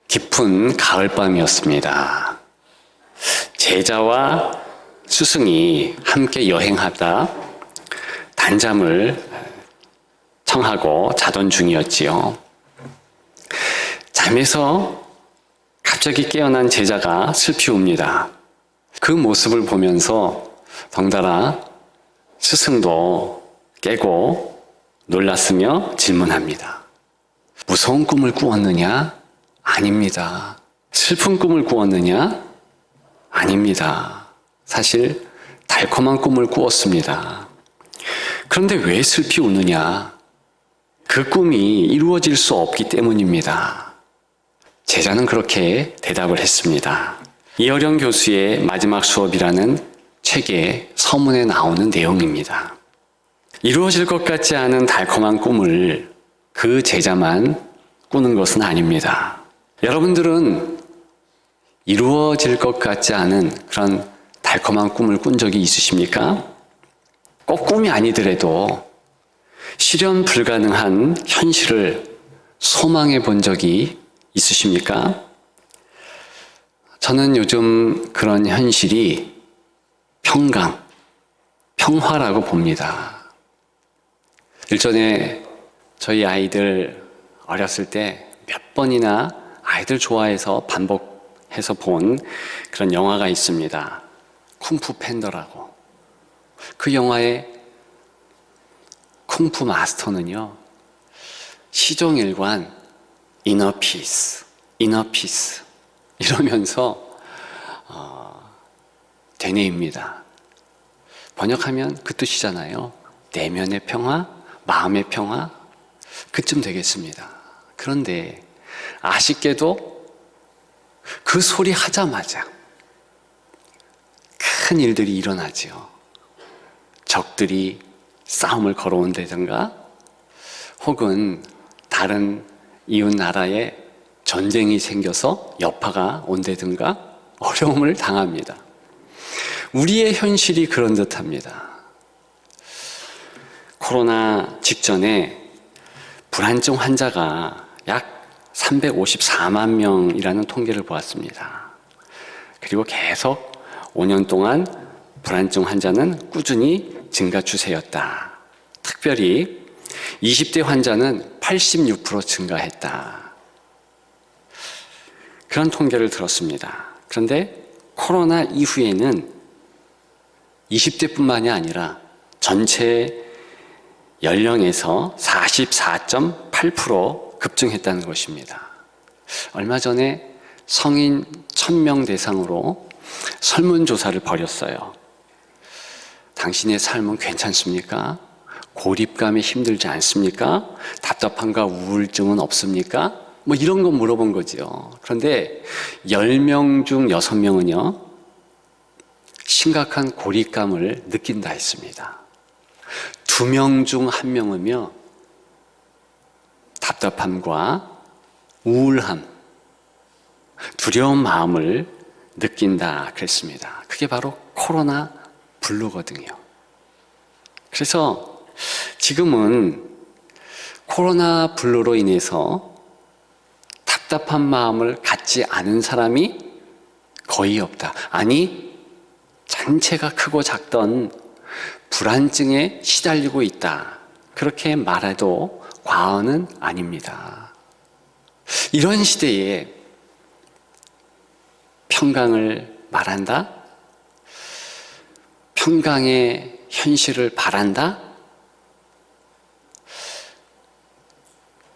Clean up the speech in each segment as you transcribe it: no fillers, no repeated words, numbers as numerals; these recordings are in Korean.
깊은 가을밤이었습니다. 제자와 스승이 함께 여행하다 단잠을 청하고 자던 중이었지요. 잠에서 갑자기 깨어난 제자가 슬피 웁니다. 그 모습을 보면서 덩달아 스승도 깨고 놀랐으며 질문합니다. 무서운 꿈을 꾸었느냐? 아닙니다. 슬픈 꿈을 꾸었느냐? 아닙니다. 사실 달콤한 꿈을 꾸었습니다. 그런데 왜 슬피 우느냐? 그 꿈이 이루어질 수 없기 때문입니다. 제자는 그렇게 대답을 했습니다. 이어령 교수의 마지막 수업이라는 책의 서문에 나오는 내용입니다. 이루어질 것 같지 않은 달콤한 꿈을 그 제자만 꾸는 것은 아닙니다. 여러분들은 이루어질 것 같지 않은 그런 달콤한 꿈을 꾼 적이 있으십니까? 꼭 꿈이 아니더라도 실현 불가능한 현실을 소망해 본 적이 있으십니까? 저는 요즘 그런 현실이 평강, 평화라고 봅니다. 일전에 저희 아이들 어렸을 때 몇 번이나 아이들 좋아해서 반복해서 본 그런 영화가 있습니다. 쿵푸 팬더라고. 그 영화의 쿵푸 마스터는요, 시종일관 이너 피스 이러면서 되뇌입니다. 번역하면 그 뜻이잖아요. 내면의 평화, 마음의 평화, 그쯤 되겠습니다. 그런데 아쉽게도 그 소리 하자마자 큰 일들이 일어나지요. 적들이 싸움을 걸어온다든가 혹은 다른 이웃 나라에 전쟁이 생겨서 여파가 온다든가 어려움을 당합니다. 우리의 현실이 그런 듯합니다. 코로나 직전에 불안증 환자가 약 354만 명이라는 통계를 보았습니다. 그리고 계속 5년 동안 불안증 환자는 꾸준히 증가 추세였다. 특별히 20대 환자는 86% 증가했다. 그런 통계를 들었습니다. 그런데 코로나 이후에는 20대뿐만이 아니라 전체 연령에서 44.8% 급증했다는 것입니다. 얼마 전에 성인 1000명 대상으로 설문조사를 벌였어요. 당신의 삶은 괜찮습니까? 고립감이 힘들지 않습니까? 답답함과 우울증은 없습니까? 뭐 이런 거 물어본 거죠. 그런데 10명 중 6명은요, 심각한 고립감을 느낀다 했습니다. 2명 중 1명은요, 답답함과 우울함, 두려운 마음을 느낀다 그랬습니다. 그게 바로 코로나 블루거든요. 그래서 지금은 코로나 블루로 인해서 답답한 마음을 갖지 않은 사람이 거의 없다. 아니, 잔체가 크고 작던 불안증에 시달리고 있다. 그렇게 말해도 과언은 아닙니다. 이런 시대에 평강을 말한다? 평강의 현실을 바란다?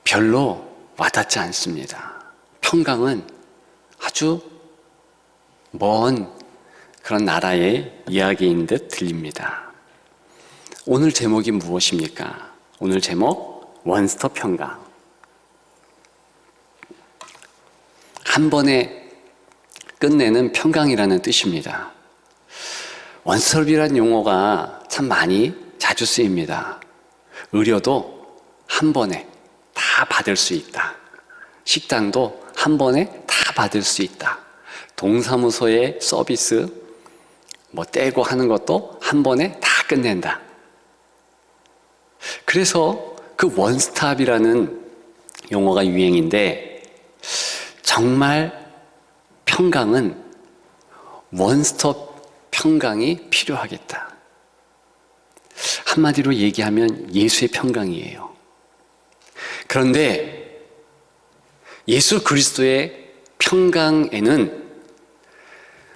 별로 와닿지 않습니다. 평강은 아주 먼 그런 나라의 이야기인 듯 들립니다. 오늘 제목이 무엇입니까? 오늘 제목 원스톱 평강. 한 번에 끝내는 평강이라는 뜻입니다. 원스톱이라는 용어가 참 많이 자주 쓰입니다. 의료도 한 번에 다 받을 수 있다. 식당도 한 번에 다 받을 수 있다. 동사무소의 서비스 떼고 하는 것도 한 번에 다 끝낸다. 그래서 그 원스톱이라는 용어가 유행인데 정말 평강은 원스톱 평강이 필요하겠다. 한마디로 얘기하면 예수의 평강이에요. 그런데 예수 그리스도의 평강에는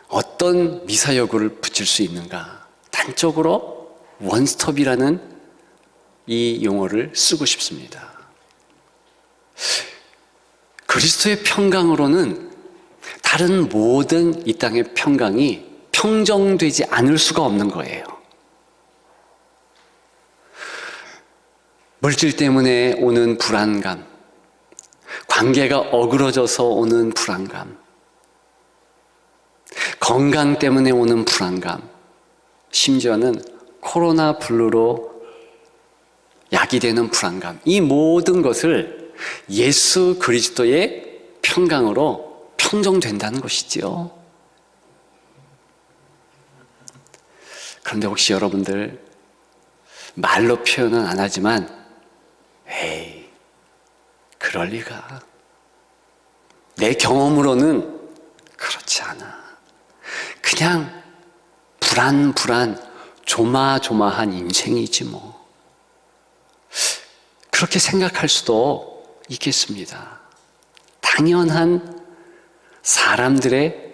어떤 미사여구를 붙일 수 있는가? 단적으로 원스톱이라는 이 용어를 쓰고 싶습니다. 그리스도의 평강으로는 다른 모든 이 땅의 평강이 평정되지 않을 수가 없는 거예요. 물질 때문에 오는 불안감, 관계가 어그러져서 오는 불안감, 건강 때문에 오는 불안감, 심지어는 코로나 블루로 야기되는 불안감, 이 모든 것을 예수 그리스도의 평강으로 평정된다는 것이지요. 그런데 혹시 여러분들 말로 표현은 안 하지만 에이, 그럴 리가. 내 경험으로는 그렇지 않아. 그냥 불안, 조마조마한 인생이지 뭐. 그렇게 생각할 수도 있겠습니다. 당연한 사람들의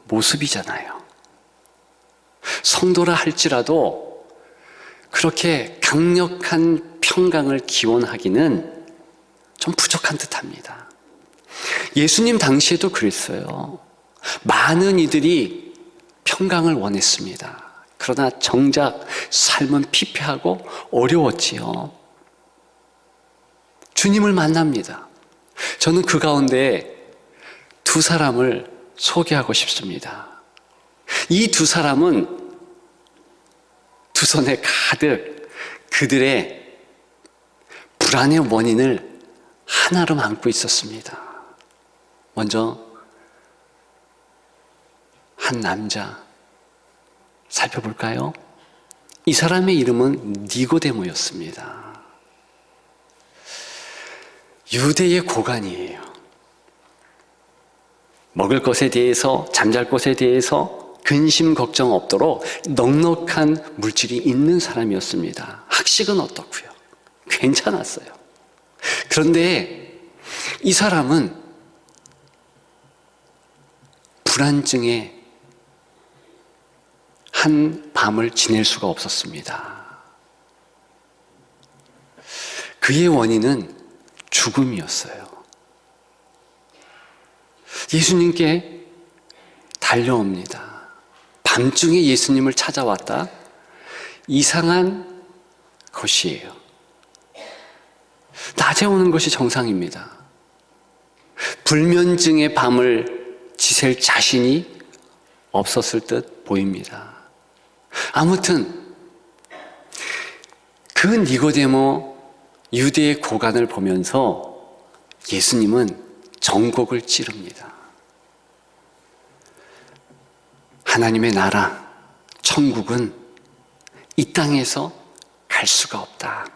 모습이잖아요. 성도라 할지라도 그렇게 강력한 평강을 기원하기는 좀 부족한 듯합니다. 예수님 당시에도 그랬어요. 많은 이들이 평강을 원했습니다. 그러나 정작 삶은 피폐하고 어려웠지요. 주님을 만납니다. 저는 그 가운데 두 사람을 소개하고 싶습니다. 이 두 사람은 두 손에 가득 그들의 불안의 원인을 하나로 안고 있었습니다. 먼저 한 남자 살펴볼까요? 이 사람의 이름은 니고데모였습니다. 유대의 고관이에요. 먹을 것에 대해서, 잠잘 곳에 대해서 근심 걱정 없도록 넉넉한 물질이 있는 사람이었습니다. 학식은 어떻고요? 괜찮았어요. 그런데 이 사람은 불안증에 한 밤을 지낼 수가 없었습니다. 그의 원인은 죽음이었어요. 예수님께 달려옵니다. 밤중에 예수님을 찾아왔다. 이상한 것이에요. 낮에 오는 것이 정상입니다. 불면증의 밤을 지샐 자신이 없었을 듯 보입니다. 아무튼 그 니고데모 유대의 고관을 보면서 예수님은 정곡을 찌릅니다. 하나님의 나라, 천국은 이 땅에서 갈 수가 없다.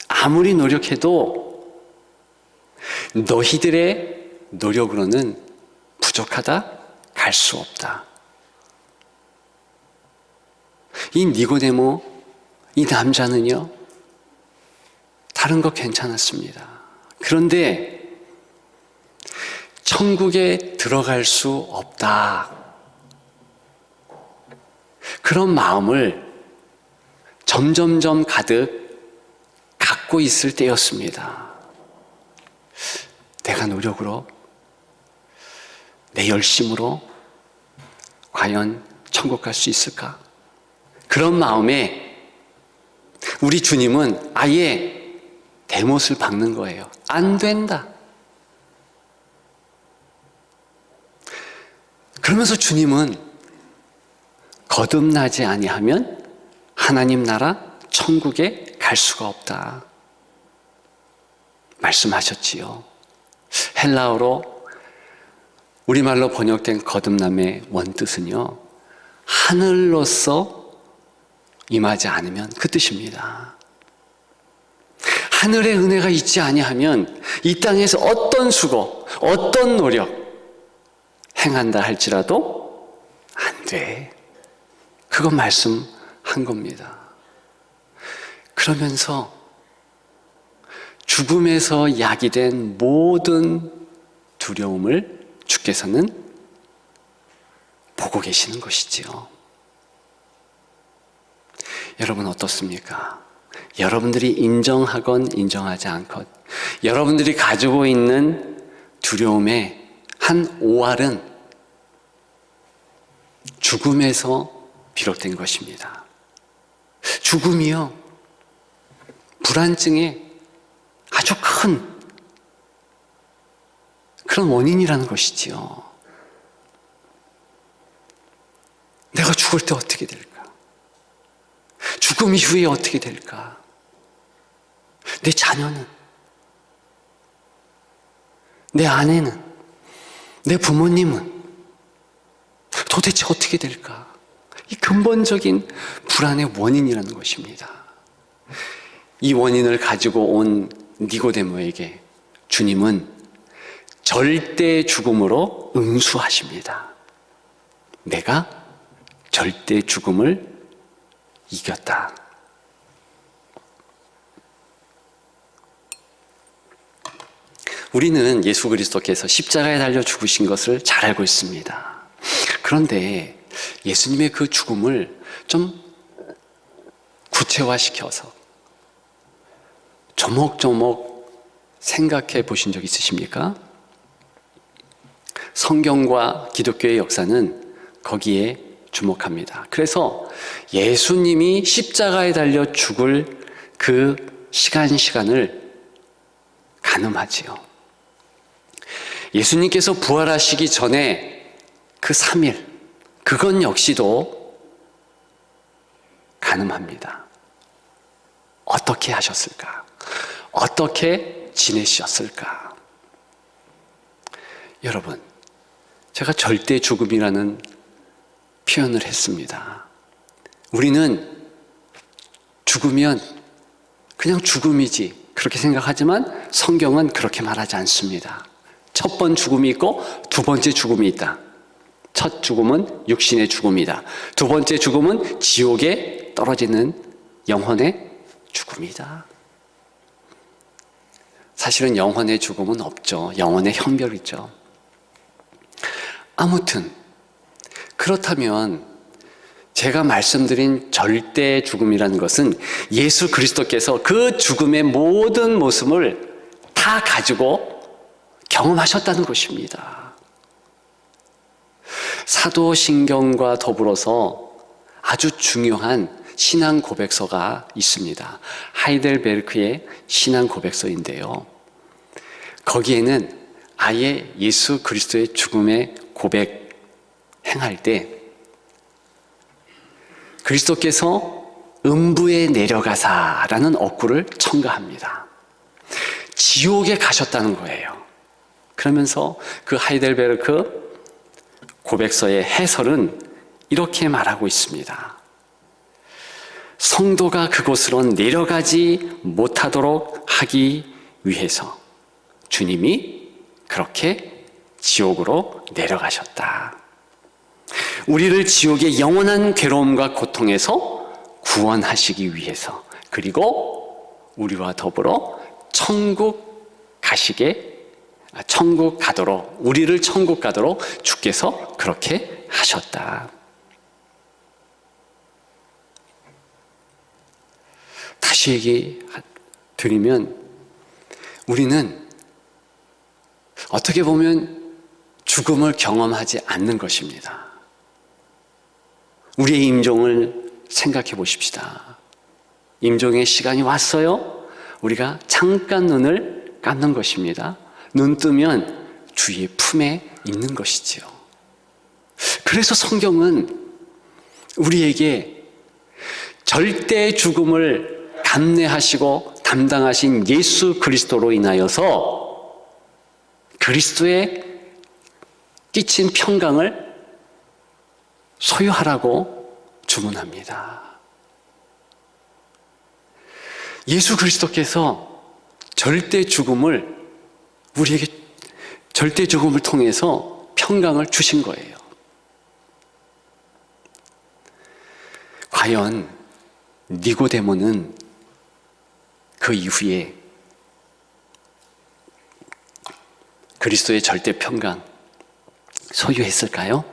아무리 노력해도 너희들의 노력으로는 부족하다, 갈 수 없다. 이 니고데모, 이 남자는요, 다른 거 괜찮았습니다. 그런데 천국에 들어갈 수 없다. 그런 마음을 점점점 가득 갖고 있을 때였습니다. 내가 노력으로, 내 열심으로 과연 천국 갈 수 있을까? 그런 마음에 우리 주님은 아예 대못을 박는 거예요. 안 된다. 그러면서 주님은 거듭나지 아니하면 하나님 나라 천국에 갈 수가 없다 말씀하셨지요. 헬라어로 우리말로 번역된 거듭남의 원뜻은요, 하늘로서 임하지 않으면 그 뜻입니다. 하늘의 은혜가 있지 아니하면 이 땅에서 어떤 수고, 어떤 노력, 행한다 할지라도 안 돼. 그거 말씀한 겁니다. 그러면서 죽음에서 야기된 모든 두려움을 주께서는 보고 계시는 것이지요. 여러분 어떻습니까? 여러분들이 인정하건 인정하지 않건 여러분들이 가지고 있는 두려움의 한 5알은 죽음에서 비롯된 것입니다. 죽음이요, 불안증의 아주 큰 그런 원인이라는 것이지요. 내가 죽을 때 어떻게 될까? 죽음 이후에 어떻게 될까? 내 자녀는? 내 아내는? 내 부모님은? 도대체 어떻게 될까? 이 근본적인 불안의 원인이라는 것입니다. 이 원인을 가지고 온 니고데모에게 주님은 절대 죽음으로 응수하십니다. 내가 절대 죽음을 이겼다. 우리는 예수 그리스도께서 십자가에 달려 죽으신 것을 잘 알고 있습니다. 그런데 예수님의 그 죽음을 좀 구체화시켜서 조목조목 생각해 보신 적 있으십니까? 성경과 기독교의 역사는 거기에 주목합니다. 그래서 예수님이 십자가에 달려 죽을 그 시간을 가늠하지요. 예수님께서 부활하시기 전에 그 3일, 그건 역시도 가늠합니다. 어떻게 하셨을까? 어떻게 지내셨을까? 여러분, 제가 절대 죽음이라는 표현을 했습니다. 우리는 죽으면 그냥 죽음이지 그렇게 생각하지만 성경은 그렇게 말하지 않습니다. 첫 번 죽음이 있고 두 번째 죽음이 있다. 첫 죽음은 육신의 죽음이다. 두 번째 죽음은 지옥에 떨어지는 영혼의 죽음이다. 사실은 영혼의 죽음은 없죠. 영혼의 형별이죠. 아무튼 그렇다면 제가 말씀드린 절대 죽음이라는 것은 예수 그리스도께서 그 죽음의 모든 모습을 다 가지고 경험하셨다는 것입니다. 사도신경과 더불어서 아주 중요한 신앙 고백서가 있습니다. 하이델베르크의 신앙 고백서인데요. 거기에는 아예 예수 그리스도의 죽음의 고백 행할 때 그리스도께서 음부에 내려가사라는 어구를 첨가합니다. 지옥에 가셨다는 거예요. 그러면서 그 하이델베르크 고백서의 해설은 이렇게 말하고 있습니다. 성도가 그곳으로 내려가지 못하도록 하기 위해서 주님이 그렇게 지옥으로 내려가셨다. 우리를 지옥의 영원한 괴로움과 고통에서 구원하시기 위해서, 그리고 우리와 더불어 천국 가도록, 우리를 천국 가도록 주께서 그렇게 하셨다. 다시 얘기 드리면 우리는 어떻게 보면 죽음을 경험하지 않는 것입니다. 우리의 임종을 생각해 보십시다. 임종의 시간이 왔어요. 우리가 잠깐 눈을 감는 것입니다. 눈 뜨면 주의 품에 있는 것이지요. 그래서 성경은 우리에게 절대 죽음을 감내하시고 담당하신 예수 그리스도로 인하여서 그리스도의 끼친 평강을 소유하라고 주문합니다. 예수 그리스도께서 절대 죽음을 우리에게 절대 죽음을 통해서 평강을 주신 거예요. 과연 니고데모는 그 이후에 그리스도의 절대 평강 소유했을까요?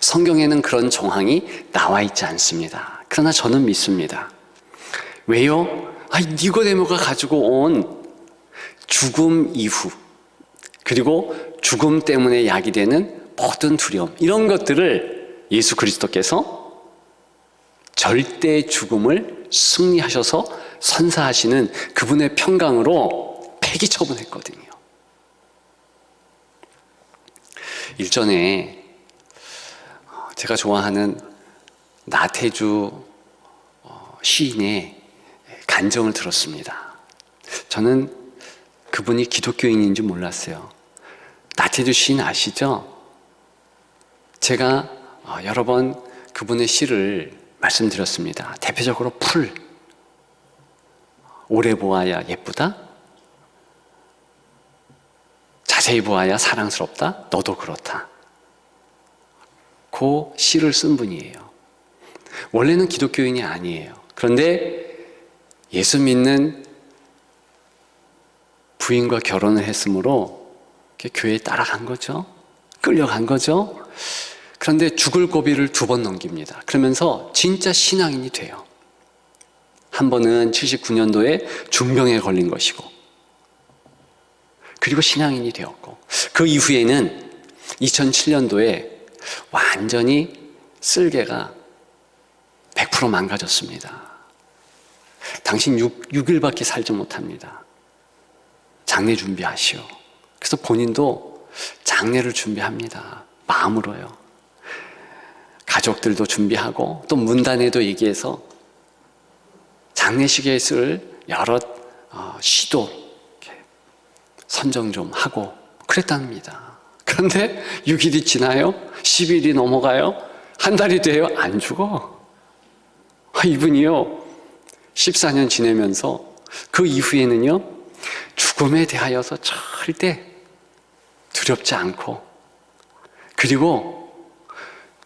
성경에는 그런 정황이 나와 있지 않습니다. 그러나 저는 믿습니다. 왜요? 니고데모가 가지고 온 죽음 이후, 그리고 죽음 때문에 야기되는 모든 두려움, 이런 것들을 예수 그리스도께서 절대 죽음을 승리하셔서 선사하시는 그분의 평강으로 폐기 처분했거든요. 일전에 제가 좋아하는 나태주 시인의 간정을 들었습니다. 저는 그분이 기독교인인지 몰랐어요. 나태주 시인 아시죠? 제가 여러 번 그분의 시를 말씀드렸습니다. 대표적으로 풀, 오래 보아야 예쁘다, 자세히 보아야 사랑스럽다, 너도 그렇다. 그 시를 쓴 분이에요. 원래는 기독교인이 아니에요. 그런데 예수 믿는 부인과 결혼을 했으므로 교회에 따라간 거죠. 끌려간 거죠. 그런데 죽을 고비를 2번 넘깁니다. 그러면서 진짜 신앙인이 돼요. 한 번은 79년도에 중병에 걸린 것이고, 그리고 신앙인이 되었고, 그 이후에는 2007년도에 완전히 쓸개가 100% 망가졌습니다. 당신 6일밖에 살지 못합니다. 장례 준비하시오. 그래서 본인도 장례를 준비합니다. 마음으로요. 가족들도 준비하고 또 문단에도 얘기해서 장례식에 쓸 여러 시도 선정 좀 하고 그랬답니다. 그런데 6일이 지나요? 10일이 넘어가요? 한 달이 돼요? 안 죽어. 이분이요, 14년 지내면서 그 이후에는요, 죽음에 대하여서 절대 두렵지 않고, 그리고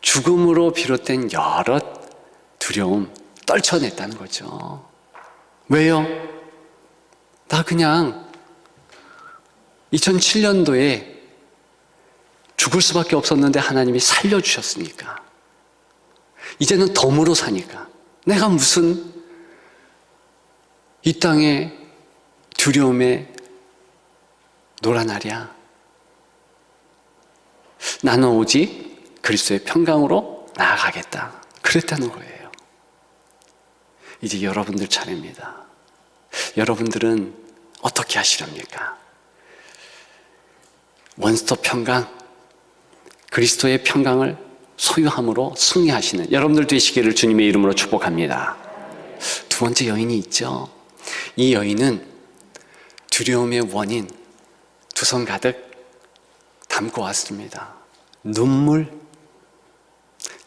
죽음으로 비롯된 여러 두려움 떨쳐냈다는 거죠. 왜요? 나 그냥 2007년도에 죽을 수밖에 없었는데 하나님이 살려주셨으니까, 이제는 덤으로 사니까 내가 무슨 이 땅의 두려움에 놀아나랴. 나는 오직 그리스도의 평강으로 나아가겠다. 그랬다는 거예요. 이제 여러분들 차례입니다. 여러분들은 어떻게 하시렵니까? 원스톱 평강, 그리스도의 평강을 소유함으로 승리하시는 여러분들 되시기를 주님의 이름으로 축복합니다. 2번째 여인이 있죠. 이 여인은 두려움의 원인 2손 가득 담고 왔습니다. 눈물.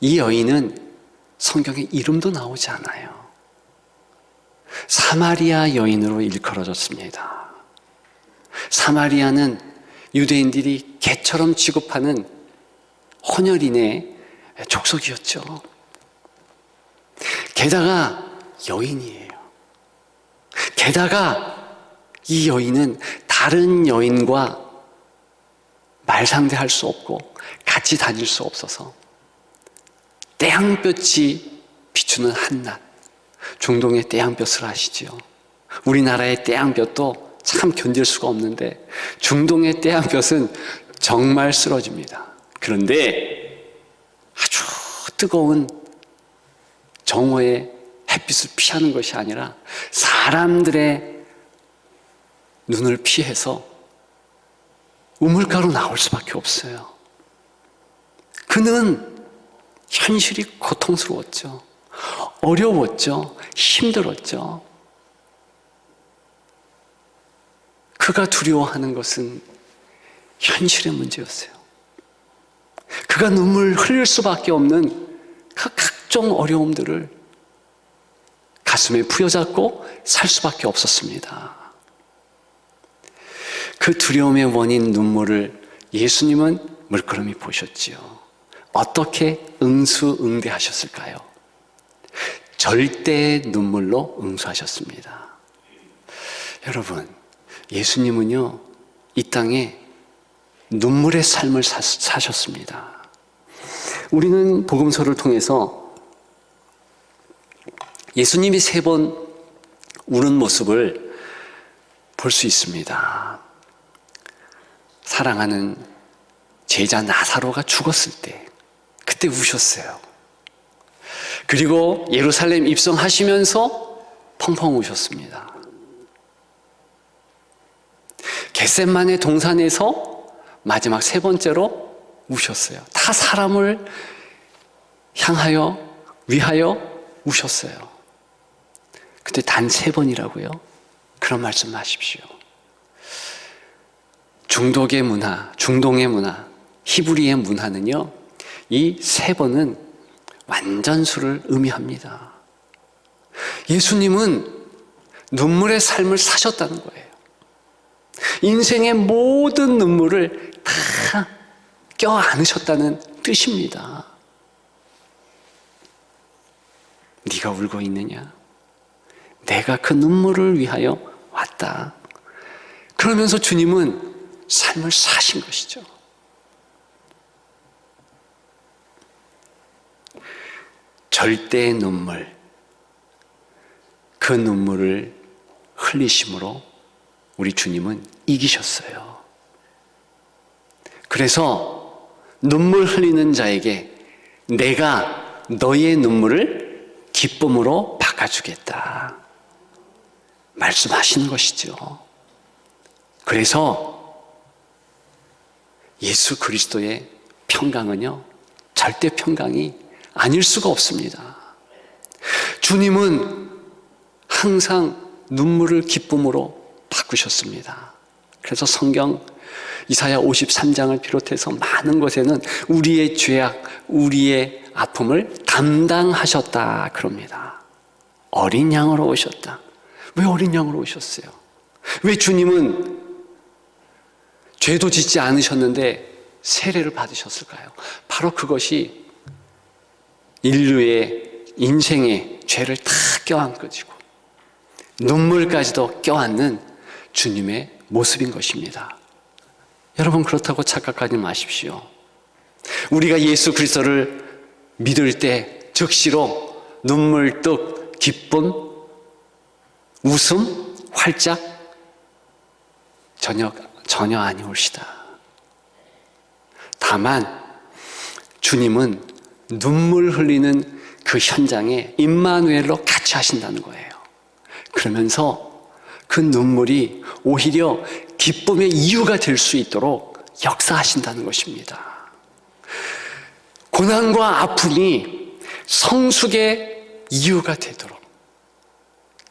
이 여인은 성경에 이름도 나오지 않아요. 사마리아 여인으로 일컬어졌습니다. 사마리아는 유대인들이 개처럼 취급하는 혼혈인의 족속이었죠. 게다가 여인이에요. 게다가 이 여인은 다른 여인과 말상대할 수 없고 같이 다닐 수 없어서 태양볕이 비추는 한낮, 중동의 태양볕을 아시죠? 우리나라의 태양볕도 참 견딜 수가 없는데 중동의 태양볕은 정말 쓰러집니다. 그런데 아주 뜨거운 정오의 햇빛을 피하는 것이 아니라 사람들의 눈을 피해서 우물가로 나올 수밖에 없어요. 그는 현실이 고통스러웠죠. 어려웠죠. 힘들었죠. 그가 두려워하는 것은 현실의 문제였어요. 그가 눈물 흘릴 수밖에 없는 그 각종 어려움들을 가슴에 부여잡고 살 수밖에 없었습니다. 그 두려움의 원인 눈물을 예수님은 물끄러미 보셨지요. 어떻게 응수응대하셨을까요? 절대의 눈물로 응수하셨습니다. 여러분, 예수님은요, 이 땅에 눈물의 삶을 사셨습니다. 우리는 복음서를 통해서 예수님이 3번 우는 모습을 볼 수 있습니다. 사랑하는 제자 나사로가 죽었을 때 그때 우셨어요. 그리고 예루살렘 입성하시면서 펑펑 우셨습니다. 겟셋마네 동산에서 마지막 3번째로 우셨어요. 다 사람을 향하여 위하여 우셨어요. 그때 단 3번이라고요? 그런 말씀 하십시오. 중동의 문화, 히브리의 문화는요, 이 3번은 완전수를 의미합니다. 예수님은 눈물의 삶을 사셨다는 거예요. 인생의 모든 눈물을 다 껴안으셨다는 뜻입니다. 네가 울고 있느냐? 내가 그 눈물을 위하여 왔다. 그러면서 주님은 삶을 사신 것이죠. 절대의 눈물, 그 눈물을 흘리심으로 우리 주님은 이기셨어요. 그래서 눈물 흘리는 자에게 내가 너의 눈물을 기쁨으로 바꿔주겠다 말씀하시는 것이죠. 그래서 예수 그리스도의 평강은요, 절대 평강이 아닐 수가 없습니다. 주님은 항상 눈물을 기쁨으로 바꾸셨습니다. 그래서 성경 이사야 53장을 비롯해서 많은 곳에는 우리의 죄악, 우리의 아픔을 담당하셨다 그럽니다. 어린 양으로 오셨다. 왜 어린 양으로 오셨어요? 왜 주님은 죄도 짓지 않으셨는데 세례를 받으셨을까요? 바로 그것이 인류의 인생의 죄를 다 껴안고지고 눈물까지도 껴안는 주님의 모습인 것입니다. 여러분, 그렇다고 착각하지 마십시오. 우리가 예수 그리스도를 믿을 때 즉시로 눈물, 떡, 기쁨, 웃음, 활짝 전혀 아니올시다. 다만 주님은 눈물 흘리는 그 현장에 임마누엘로 같이 하신다는 거예요. 그러면서 그 눈물이 오히려 기쁨의 이유가 될 수 있도록 역사하신다는 것입니다. 고난과 아픔이 성숙의 이유가 되도록,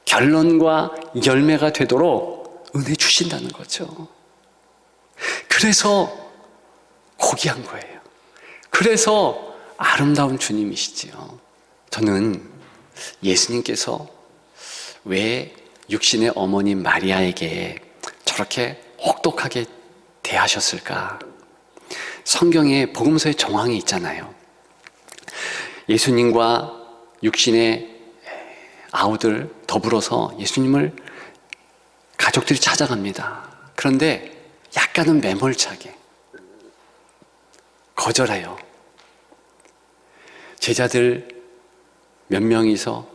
결론과 열매가 되도록 은혜 주신다는 거죠. 그래서 고귀한 거예요. 그래서 아름다운 주님이시지요. 저는 예수님께서 왜 육신의 어머니 마리아에게 저렇게 혹독하게 대하셨을까? 성경에 복음서에 정황이 있잖아요. 예수님과 육신의 아우들 더불어서 예수님을 가족들이 찾아갑니다. 그런데 약간은 매몰차게 거절해요. 제자들 몇 명이서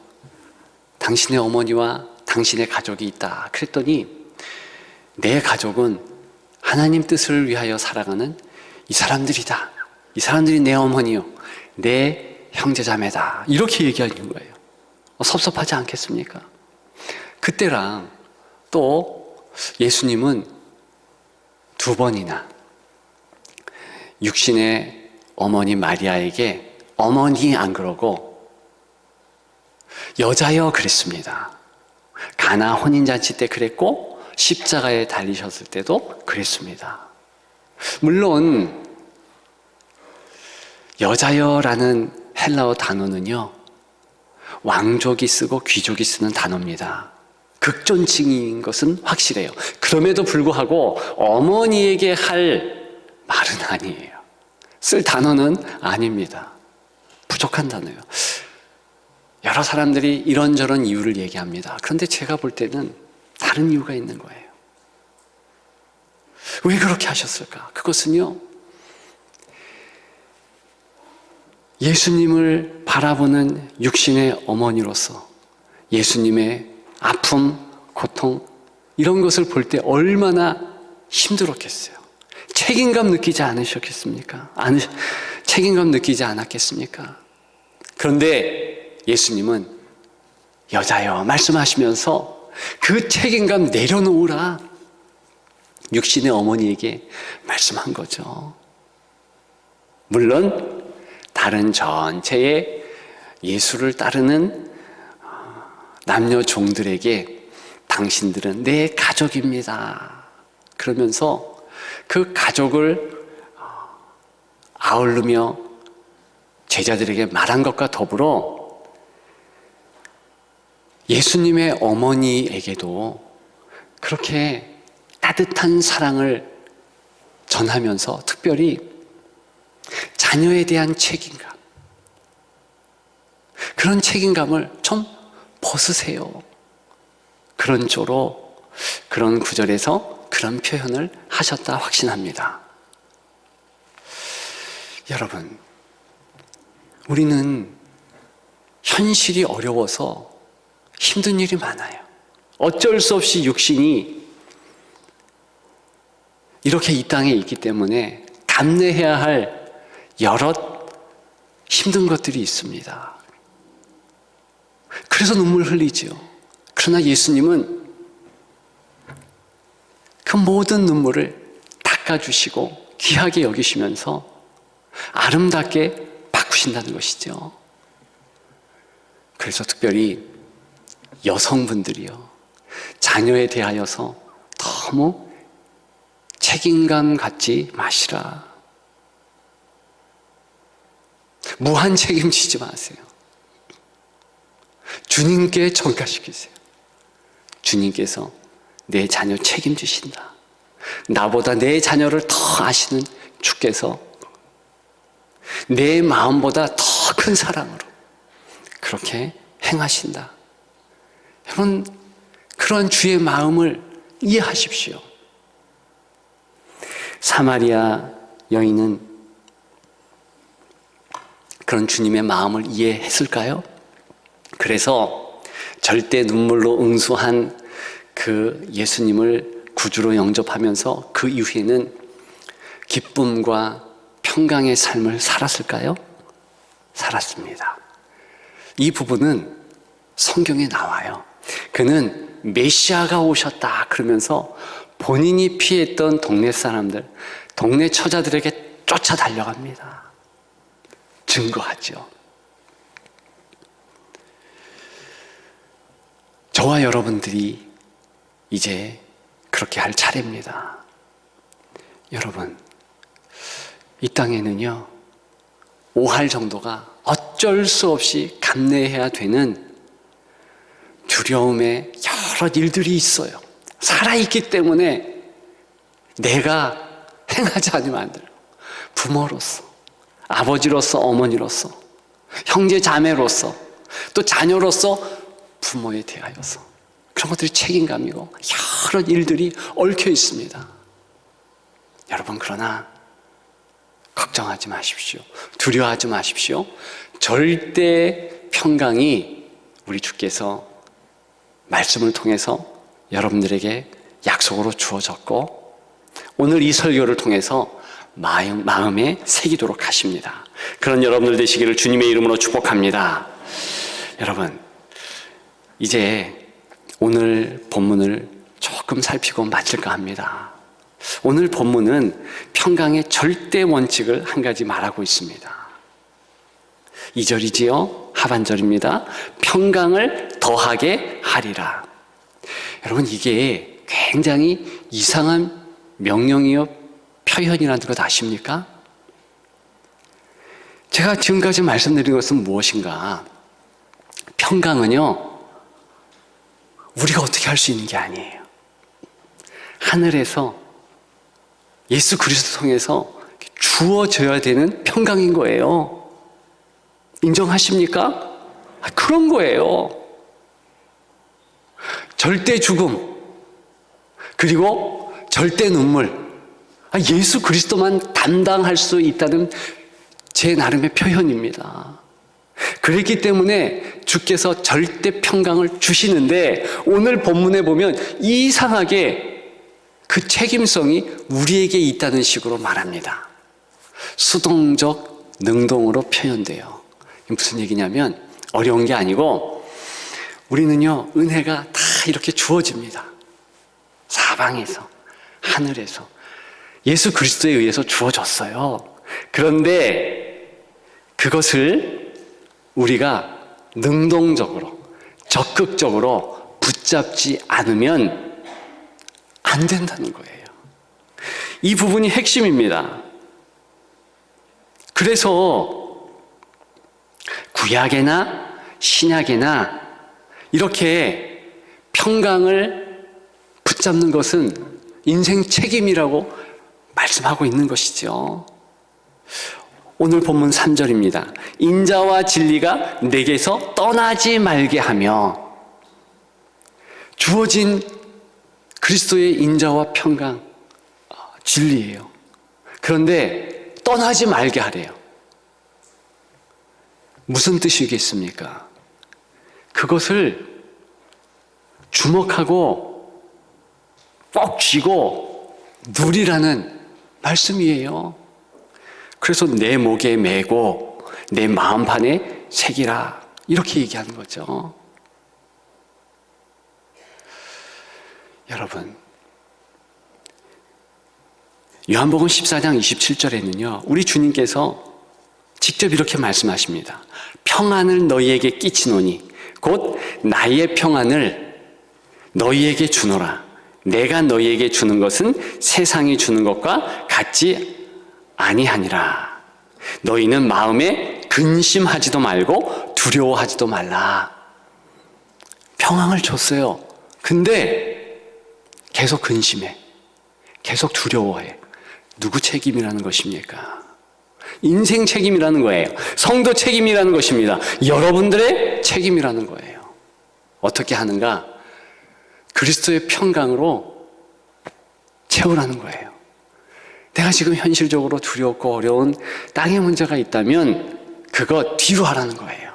당신의 어머니와 당신의 가족이 있다 그랬더니, 내 가족은 하나님 뜻을 위하여 살아가는 이 사람들이다. 이 사람들이 내 어머니요, 내 형제자매다. 이렇게 얘기하는 거예요. 섭섭하지 않겠습니까? 그때랑 또 예수님은 2번이나 육신의 어머니 마리아에게 어머니 안 그러고 여자여 그랬습니다. 가나 혼인잔치 때 그랬고 십자가에 달리셨을 때도 그랬습니다. 물론 여자여라는 헬라어 단어는요, 왕족이 쓰고 귀족이 쓰는 단어입니다. 극존칭인 것은 확실해요. 그럼에도 불구하고 어머니에게 할 말은 아니에요. 쓸 단어는 아닙니다. 부족한 단어예요. 여러 사람들이 이런저런 이유를 얘기합니다. 그런데 제가 볼 때는 다른 이유가 있는 거예요. 왜 그렇게 하셨을까? 그것은요, 예수님을 바라보는 육신의 어머니로서 예수님의 아픔, 고통, 이런 것을 볼 때 얼마나 힘들었겠어요. 책임감 느끼지 않으셨겠습니까? 책임감 느끼지 않았겠습니까? 그런데 예수님은 여자여 말씀하시면서 그 책임감 내려놓으라 육신의 어머니에게 말씀한 거죠. 물론 다른 전체의 예수를 따르는 남녀 종들에게 당신들은 내 가족입니다. 그러면서 그 가족을 아우르며 제자들에게 말한 것과 더불어 예수님의 어머니에게도 그렇게 따뜻한 사랑을 전하면서 특별히 자녀에 대한 책임감, 그런 책임감을 좀 벗으세요. 그런 조로 그런 구절에서 그런 표현을 하셨다 확신합니다. 여러분, 우리는 현실이 어려워서 힘든 일이 많아요. 어쩔 수 없이 육신이 이렇게 이 땅에 있기 때문에 감내해야 할 여러 힘든 것들이 있습니다. 그래서 눈물 흘리지요. 그러나 예수님은 그 모든 눈물을 닦아주시고 귀하게 여기시면서 아름답게 바꾸신다는 것이죠. 그래서 특별히 여성분들이요, 자녀에 대하여서 너무 책임감 갖지 마시라. 무한 책임지지 마세요. 주님께 전가시키세요. 주님께서 내 자녀 책임지신다. 나보다 내 자녀를 더 아시는 주께서 내 마음보다 더 큰 사랑으로 그렇게 행하신다. 여러분, 그런 주의 마음을 이해하십시오. 사마리아 여인은 그런 주님의 마음을 이해했을까요? 그래서 절대 눈물로 응수한 그 예수님을 구주로 영접하면서 그 이후에는 기쁨과 평강의 삶을 살았을까요? 살았습니다. 이 부분은 성경에 나와요. 그는 메시아가 오셨다 그러면서 본인이 피했던 동네 사람들, 동네 처자들에게 쫓아 달려갑니다. 증거하죠. 저와 여러분들이 이제 그렇게 할 차례입니다. 여러분, 이 땅에는요, 5할 정도가 어쩔 수 없이 감내해야 되는 두려움의 여러 일들이 있어요. 살아있기 때문에 내가 행하지 않으면 안 돼요. 부모로서, 아버지로서, 어머니로서, 형제 자매로서, 또 자녀로서 부모에 대하여서 그런 것들이 책임감이고 여러 일들이 얽혀 있습니다. 여러분, 그러나 걱정하지 마십시오. 두려워하지 마십시오. 절대 평강이 우리 주께서 말씀을 통해서 여러분들에게 약속으로 주어졌고 오늘 이 설교를 통해서 마음에 새기도록 하십니다. 그런 여러분들 되시기를 주님의 이름으로 축복합니다. 여러분, 이제 오늘 본문을 조금 살피고 마칠까 합니다. 오늘 본문은 평강의 절대 원칙을 한 가지 말하고 있습니다. 2절이지요. 하반절입니다. 평강을 더하게 하리라. 여러분, 이게 굉장히 이상한 명령이요 표현이라는 것 아십니까? 제가 지금까지 말씀드린 것은 무엇인가? 평강은요, 우리가 어떻게 할 수 있는 게 아니에요. 하늘에서 예수 그리스도 통해서 주어져야 되는 평강인 거예요. 인정하십니까? 그런 거예요. 절대 죽음, 그리고 절대 눈물. 예수 그리스도만 담당할 수 있다는 제 나름의 표현입니다. 그렇기 때문에 주께서 절대 평강을 주시는데, 오늘 본문에 보면 이상하게 그 책임성이 우리에게 있다는 식으로 말합니다. 수동적 능동으로 표현돼요. 무슨 얘기냐면, 어려운 게 아니고 우리는요, 은혜가 다 이렇게 주어집니다. 사방에서, 하늘에서 예수 그리스도에 의해서 주어졌어요. 그런데 그것을 우리가 능동적으로, 적극적으로 붙잡지 않으면 안 된다는 거예요. 이 부분이 핵심입니다. 그래서 구약에나 신약에나 이렇게 평강을 붙잡는 것은 인생 책임이라고 말씀하고 있는 것이죠. 오늘 본문 3절입니다. 인자와 진리가 내게서 떠나지 말게 하며. 주어진 그리스도의 인자와 평강, 진리예요. 그런데 떠나지 말게 하래요. 무슨 뜻이겠습니까? 그것을 주목하고 꼭 쥐고 누리라는 말씀이에요. 그래서 내 목에 메고 내 마음판에 새기라, 이렇게 얘기하는 거죠. 여러분, 요한복음 14장 27절에는요, 우리 주님께서 직접 이렇게 말씀하십니다. 평안을 너희에게 끼치노니 곧 나의 평안을 너희에게 주노라. 내가 너희에게 주는 것은 세상이 주는 것과 같지 아니하니라. 너희는 마음에 근심하지도 말고 두려워하지도 말라. 평안을 줬어요. 근데 계속 근심해, 계속 두려워해. 누구 책임이라는 것입니까? 인생 책임이라는 거예요. 성도 책임이라는 것입니다. 여러분들의 책임이라는 거예요. 어떻게 하는가? 그리스도의 평강으로 채우라는 거예요. 내가 지금 현실적으로 두렵고 어려운 땅의 문제가 있다면 그거 뒤로 하라는 거예요.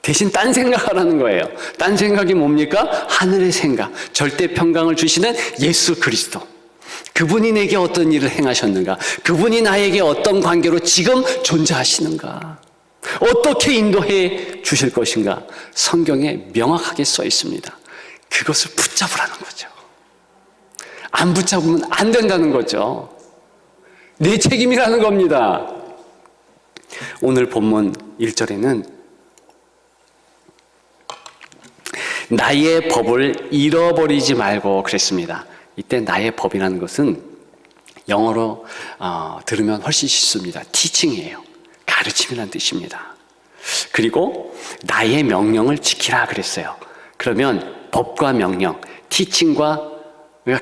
대신 딴 생각하라는 거예요. 딴 생각이 뭡니까? 하늘의 생각, 절대 평강을 주시는 예수 그리스도. 그분이 내게 어떤 일을 행하셨는가? 그분이 나에게 어떤 관계로 지금 존재하시는가? 어떻게 인도해 주실 것인가? 성경에 명확하게 써 있습니다. 그것을 붙잡으라는 거죠. 안 붙잡으면 안 된다는 거죠. 내 책임이라는 겁니다. 오늘 본문 1절에는 나의 법을 잃어버리지 말고 그랬습니다. 이때 나의 법이라는 것은 영어로 들으면 훨씬 쉽습니다. 티칭이에요. 가르침이라는 뜻입니다. 그리고 나의 명령을 지키라 그랬어요. 그러면 법과 명령, 티칭과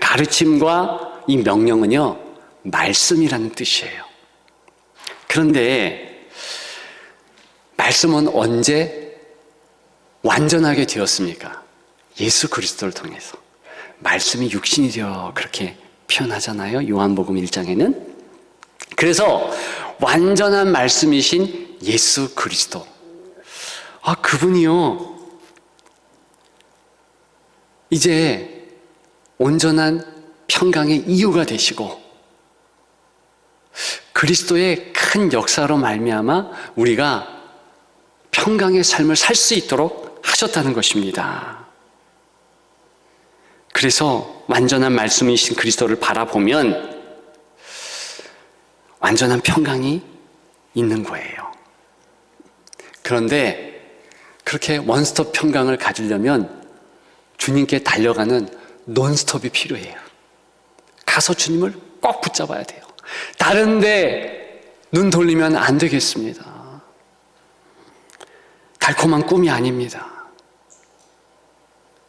가르침과 이 명령은요, 말씀이라는 뜻이에요. 그런데 말씀은 언제 완전하게 되었습니까? 예수 그리스도를 통해서. 말씀이 육신이 되어, 그렇게 표현하잖아요, 요한복음 1장에는. 그래서 완전한 말씀이신 예수 그리스도, 그분이요, 이제 온전한 평강의 이유가 되시고 그리스도의 큰 역사로 말미암아 우리가 평강의 삶을 살 수 있도록 하셨다는 것입니다. 그래서 완전한 말씀이신 그리스도를 바라보면 완전한 평강이 있는 거예요. 그런데 그렇게 원스톱 평강을 가지려면 주님께 달려가는 논스톱이 필요해요. 가서 주님을 꼭 붙잡아야 돼요. 다른데 눈 돌리면 안 되겠습니다. 달콤한 꿈이 아닙니다.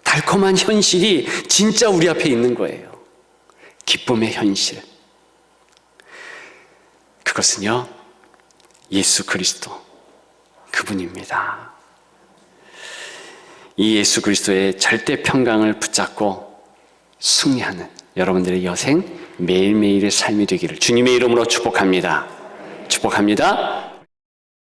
달콤한 현실이 진짜 우리 앞에 있는 거예요. 기쁨의 현실, 그것은요, 예수 그리스도, 그분입니다. 이 예수 그리스도의 절대 평강을 붙잡고 승리하는 여러분들의 여생 매일매일의 삶이 되기를 주님의 이름으로 축복합니다. 축복합니다.